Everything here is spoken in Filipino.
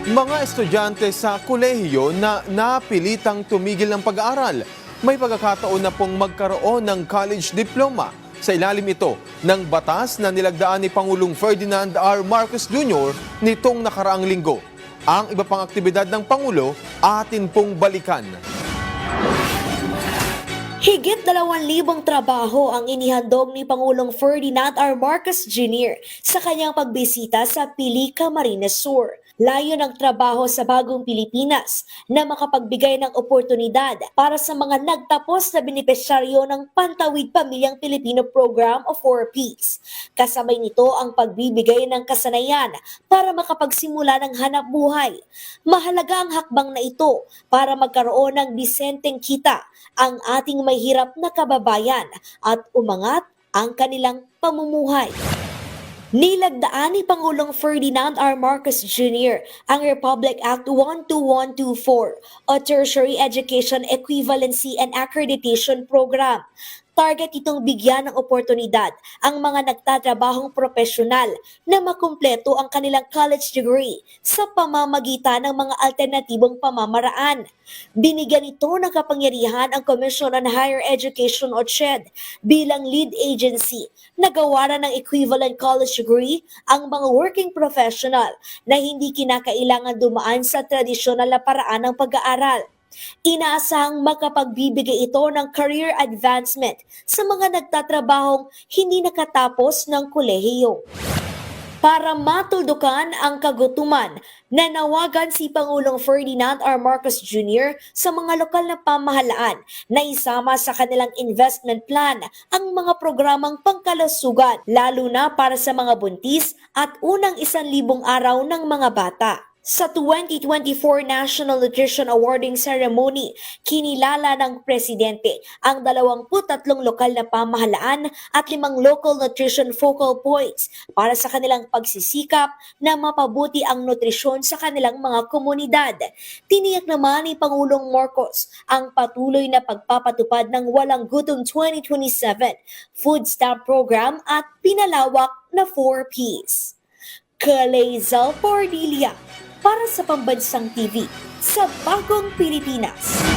Mga estudyante sa kolehiyo na napilitang tumigil ng pag-aaral, may pagkakataon na pong magkaroon ng college diploma. Sa ilalim ito ng batas na nilagdaan ni Pangulong Ferdinand R. Marcos Jr. nitong nakaraang linggo. Ang iba pang aktibidad ng Pangulo atin pong balikan. Higit 2,000 trabaho ang inihandog ni Pangulong Ferdinand R. Marcos Jr. sa kanyang pagbisita sa Pili, Camarines Sur. Layo ng trabaho sa bagong Pilipinas na makapagbigay ng oportunidad para sa mga nagtapos na benepisyaryo ng Pantawid Pamilyang Pilipino Program o 4Ps. Kasabay nito ang pagbibigay ng kasanayan para makapagsimula ng hanap buhay. Mahalaga ang hakbang na ito para magkaroon ng disenteng kita ang ating may hirap na kababayan at umangat ang kanilang pamumuhay. Nilagdaan ni Pangulong Ferdinand R. Marcos Jr. ang Republic Act 12124 o Tertiary Education Equivalency and Accreditation Program. Target itong bigyan ng oportunidad ang mga nagtatrabahong profesional na makumpleto ang kanilang college degree sa pamamagitan ng mga alternatibong pamamaraan. Binigyan ito ng kapangyarihan ang Commission on Higher Education o CHED bilang lead agency na gawaran ng equivalent college degree ang mga working professional na hindi kinakailangan dumaan sa tradisyonal na paraan ng pag-aaral. Inaasahang makapagbibigay ito ng career advancement sa mga nagtatrabahong hindi nakatapos ng kolehiyo. Para matuldukan ang kagutuman, nanawagan si Pangulong Ferdinand R. Marcos Jr. sa mga lokal na pamahalaan na isama sa kanilang investment plan ang mga programang pangkalusugan, lalo na para sa mga buntis at unang 1,000 araw ng mga bata. Sa 2024 National Nutrition Awarding Ceremony, kinilala ng Presidente ang 23 lokal na pamahalaan at 5 local nutrition focal points para sa kanilang pagsisikap na mapabuti ang nutrisyon sa kanilang mga komunidad. Tiniyak naman ni Pangulong Marcos ang patuloy na pagpapatupad ng Walang Gutom 2027 food stamp program at pinalawak na 4Ps. Kalezal Pordilia para sa Pambansang TV sa Bagong Pilipinas.